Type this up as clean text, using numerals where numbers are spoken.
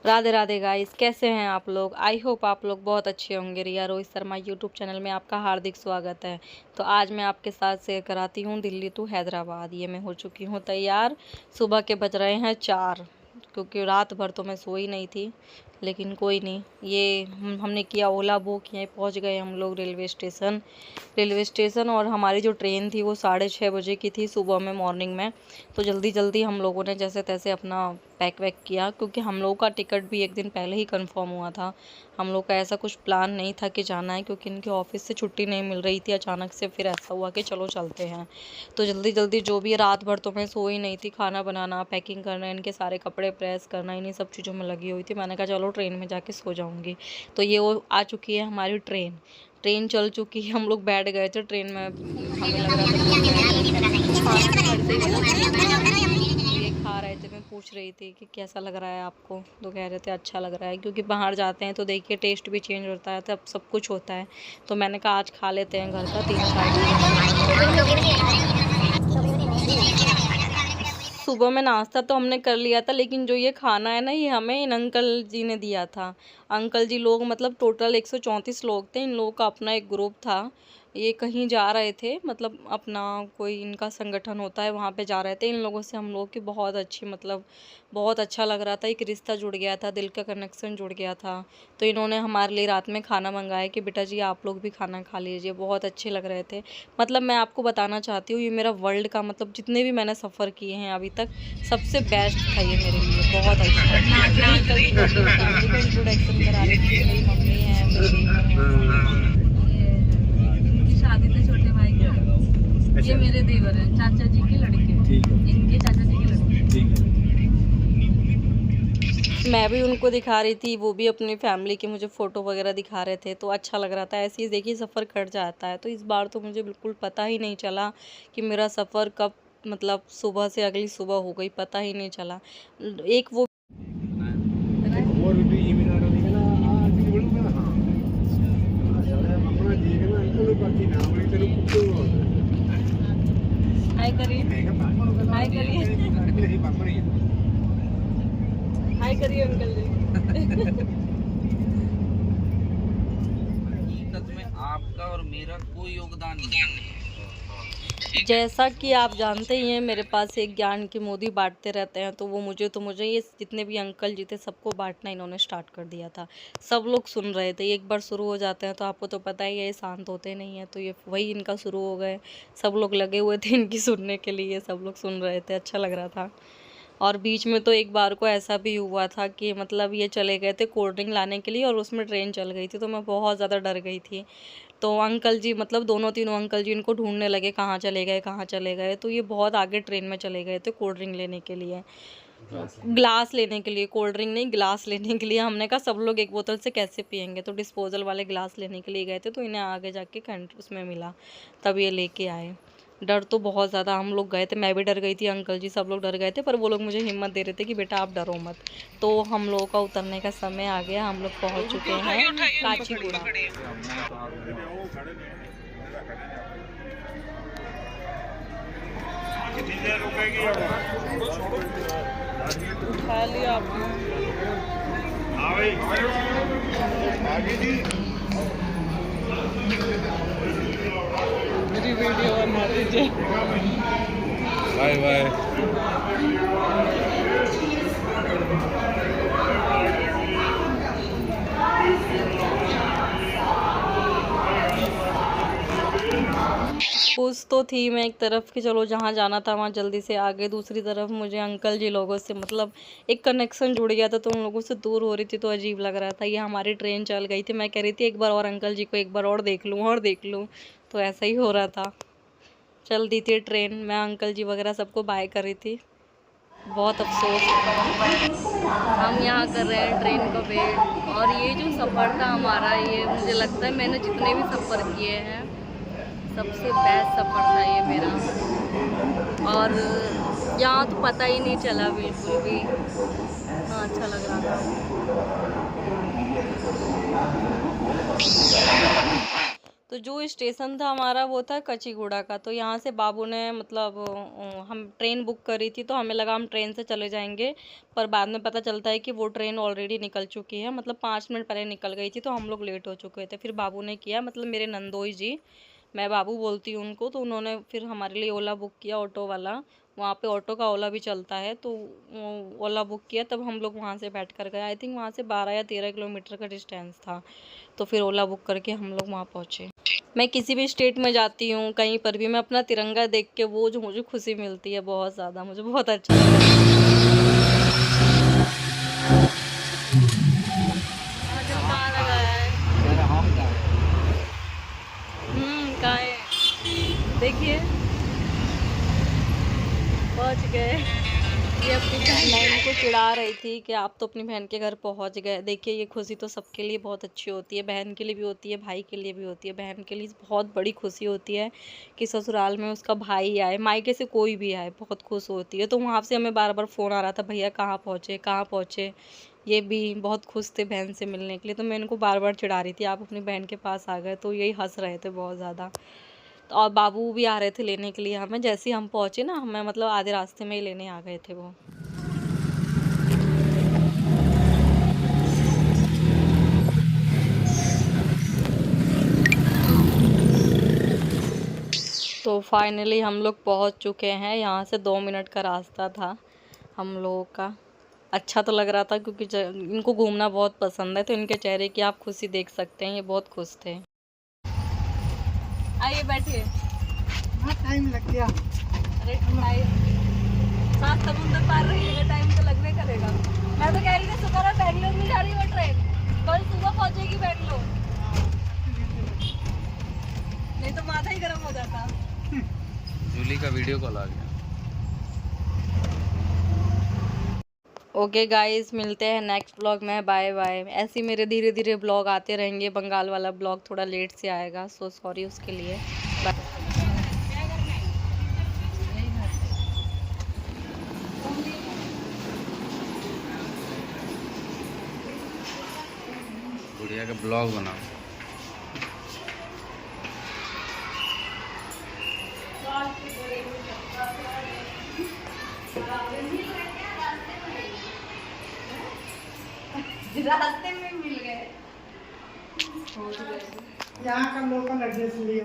Radhe Radhe guys, कैसे हैं आप लोग। आई होप आप लोग बहुत अच्छे होंगे। रिया रोहित शर्मा यूट्यूब चैनल में आपका हार्दिक स्वागत है। तो आज मैं आपके साथ शेयर कराती हूँ दिल्ली टू हैदराबाद। ये मैं हो चुकी हूँ तैयार। सुबह के बज रहे हैं 4, क्योंकि रात भर तो मैं सोई नहीं थी। लेकिन कोई नहीं, ये हमने किया ओला बुक, यहीं पहुँच गए हम लोग रेलवे स्टेशन। और हमारी जो ट्रेन थी वो 6:30 बजे की थी सुबह में, मॉर्निंग में। तो जल्दी जल्दी हम लोगों ने जैसे तैसे अपना पैक वैक किया, क्योंकि हम लोगों का टिकट भी एक दिन पहले ही कंफर्म हुआ था। हम लोग का ऐसा कुछ प्लान नहीं था कि जाना है, क्योंकि इनके ऑफिस से छुट्टी नहीं मिल रही थी। अचानक से फिर ऐसा हुआ कि चलो चलते हैं। तो जल्दी जल्दी जो भी, रात भर तो मैं सोई नहीं थी। खाना बनाना, पैकिंग करना, इनके सारे कपड़े प्रेस करना, इन्हीं सब चीज़ों में लगी हुई थी। मैंने कहा चलो ट्रेन में जाके सो जाऊँगी। तो ये वो आ चुकी है हमारी ट्रेन। ट्रेन चल चुकी है, हम लोग बैठ गए थे ट्रेन में। हमें लग रहा था खाना तो घर से ही ये खा रहे थे। मैं पूछ रही थी कि कैसा लग रहा है आपको, तो कह रहे थे अच्छा लग रहा है, क्योंकि बाहर जाते हैं तो देखिए टेस्ट भी चेंज होता है, तब सब कुछ होता है। तो मैंने कहा आज खा लेते हैं घर का। 3-4 सुबह में नाश्ता तो हमने कर लिया था, लेकिन जो ये खाना है ना, ये हमें इन अंकल जी ने दिया था। अंकल जी लोग मतलब टोटल 134 लोग थे। इन लोगों का अपना एक ग्रुप था। ये कहीं जा रहे थे, मतलब अपना कोई इनका संगठन होता है, वहाँ पे जा रहे थे। इन लोगों से हम लोग की बहुत अच्छी, मतलब बहुत अच्छा लग रहा था। एक रिश्ता जुड़ गया था, दिल का कनेक्शन जुड़ गया था। तो इन्होंने हमारे लिए रात में खाना मंगाया कि बेटा जी आप लोग भी खाना खा लीजिए। बहुत अच्छे लग रहे थे। मतलब मैं आपको बताना चाहती हूँ, ये मेरा वर्ल्ड का, मतलब जितने भी मैंने सफ़र किए हैं अभी तक, सबसे बेस्ट था ये मेरे लिए। बहुत अच्छा। फैमिली का इंट्रोडक्शन करा रही थी। मेरी मम्मी है, इनकी शादी थे छोटे भाई की। ये मेरे देवर हैं, चाचा जी के लड़के। इनके चाचा जी के लड़के। मैं भी उनको दिखा रही थी, वो भी अपनी फैमिली के मुझे फ़ोटो वगैरह दिखा रहे थे। तो अच्छा लग रहा था। ऐसे ही देखिए सफ़र कट जाता है। तो इस बार तो मुझे बिल्कुल पता ही नहीं चला कि मेरा सफ़र कब, मतलब सुबह से अगली सुबह हो गई, पता ही नहीं चला। एक वो हाय करिए, हाय करिए, हाय करिए अंकल जी। हकीकत में आपका और मेरा कोई योगदान नहीं है। जैसा कि आप जानते ही हैं, मेरे पास एक ज्ञान की मोदी बांटते रहते हैं। तो मुझे ये जितने भी अंकल जी थे सबको बांटना इन्होंने स्टार्ट कर दिया था। सब लोग सुन रहे थे। एक बार शुरू हो जाते हैं तो आपको तो पता ही है, ये शांत होते नहीं हैं। तो ये वही इनका शुरू हो गए। सब लोग लगे हुए थे इनकी सुनने के लिए। सब लोग सुन रहे थे, अच्छा लग रहा था। और बीच में तो एक बार को ऐसा भी हुआ था कि मतलब ये चले गए थे कोल्ड ड्रिंक लाने के लिए, और उसमें ट्रेन चल गई थी। तो मैं बहुत ज़्यादा डर गई थी। तो अंकल जी, मतलब दोनों तीनों अंकल जी इनको ढूंढने लगे, कहाँ चले गए, कहाँ चले गए। तो ये बहुत आगे ट्रेन में चले गए थे कोल्ड ड्रिंक लेने के लिए, ग्लास लेने के लिए। कोल्ड ड्रिंक नहीं, ग्लास लेने के लिए। हमने कहा सब लोग एक बोतल से कैसे पियेंगे, तो डिस्पोजल वाले ग्लास लेने के लिए गए थे। तो इन्हें आगे जाके कैंट उसमें मिला, तब ये लेके आए। डर तो बहुत ज़्यादा हम लोग गए थे। मैं भी डर गई थी, अंकल जी सब लोग डर गए थे, पर वो लोग मुझे हिम्मत दे रहे थे कि बेटा आप डरो मत। तो हम लोगों का उतरने का समय आ गया। हम लोग पहुँच चुके हैं काचीगुड़ा। उठा लिया आपने। मेरी वीडियो बना दीजिए। Bye bye. खुश तो थी मैं एक तरफ कि चलो जहाँ जाना था वहाँ जल्दी से आगे। दूसरी तरफ मुझे अंकल जी लोगों से, मतलब एक कनेक्शन जुड़ गया था। तो उन लोगों से दूर हो रही थी तो अजीब लग रहा था। ये हमारी ट्रेन चल गई थी। मैं कह रही थी एक बार और अंकल जी को एक बार और देख लूँ और देख लूँ। तो ऐसा ही हो रहा था। चल दी थी ट्रेन। मैं अंकल जी वगैरह सबको बाय कर रही थी। बहुत अफसोस। हम यहाँ कर रहे हैं ट्रेन का वेट। और ये जो सफ़र था हमारा, ये मुझे लगता है मैंने जितने भी सफ़र किए हैं सबसे बेस्ट सफ़र था ये मेरा। और यहाँ तो पता ही नहीं चला बिल्कुल भी। हाँ, अच्छा लग रहा था। तो जो स्टेशन था हमारा वो था कच्चीगुड़ा का। तो यहाँ से बाबू ने मतलब हम ट्रेन बुक करी थी तो हमें लगा हम ट्रेन से चले जाएंगे, पर बाद में पता चलता है कि वो ट्रेन ऑलरेडी निकल चुकी है, मतलब 5 मिनट पहले निकल गई थी, तो हम लोग लेट हो चुके थे। फिर बाबू ने किया, मतलब मेरे नंदोई जी, मैं बाबू बोलती हूँ उनको, तो उन्होंने फिर हमारे लिए ओला बुक किया, ऑटो वाला। वहाँ पे ऑटो का ओला भी चलता है, तो ओला बुक किया, तब हम लोग वहाँ से बैठ कर गए। आई थिंक वहाँ से 12 या 13 किलोमीटर का डिस्टेंस था, तो फिर ओला बुक करके हम लोग वहाँ पहुँचे। मैं किसी भी स्टेट में जाती हूँ, कहीं पर भी, मैं अपना तिरंगा देख के वो जो मुझे खुशी मिलती है बहुत ज़्यादा, मुझे बहुत अच्छा लगता है। कहाँ है? देखिए पहुँच गए। ये अपनी बहन को चिढ़ा रही थी कि आप तो अपनी बहन के घर पहुंच गए। देखिए ये खुशी तो सबके लिए बहुत अच्छी होती है, बहन के लिए भी होती है, भाई के लिए भी होती है। बहन के लिए बहुत बड़ी खुशी होती है कि ससुराल में उसका भाई आए, मायके से कोई भी आए, बहुत खुश होती है। तो वहाँ से हमें बार बार फ़ोन आ रहा था, भैया कहाँ पहुँचे, कहाँ पहुँचे। ये भी बहुत खुश थे बहन से मिलने के लिए, तो मैं इनको बार बार चिढ़ा रही थी आप अपनी बहन के पास आ गए, तो यही हंस रहे थे बहुत ज़्यादा। तो और बाबू भी आ रहे थे लेने के लिए हमें, जैसे ही हम पहुँचे ना, हमें मतलब आधे रास्ते में ही लेने आ गए थे वो। तो फाइनली हम लोग पहुंच चुके हैं। यहाँ से 2 मिनट का रास्ता था हम लोगों का। अच्छा तो लग रहा था क्योंकि इनको घूमना बहुत पसंद है, तो इनके चेहरे की आप खुशी देख सकते हैं, ये बहुत खुश थे। आइए बैठिए। हाँ टाइम लग गया। अरे सात समुंदर पार रही है, टाइम तो लगने करेगा। मैं तो कह रही थी शुक्र है बेंगलोर में जा रही है वो ट्रेन, कल सुबह पहुंचेगी बेंगलोर, नहीं तो माथा ही गर्म हो जाता। जूली का वीडियो कॉल आ गया। ओके गाइस, मिलते हैं नेक्स्ट ब्लॉग में। Bye bye. ऐसे ही मेरे धीरे धीरे ब्लॉग आते रहेंगे। बंगाल वाला ब्लॉग थोड़ा लेट से आएगा, सो सॉरी उसके लिए। गुड़िया का ब्लॉग बनाओ। रास्ते में मिल गए। यहाँ का लोकल एड्रेस लियो।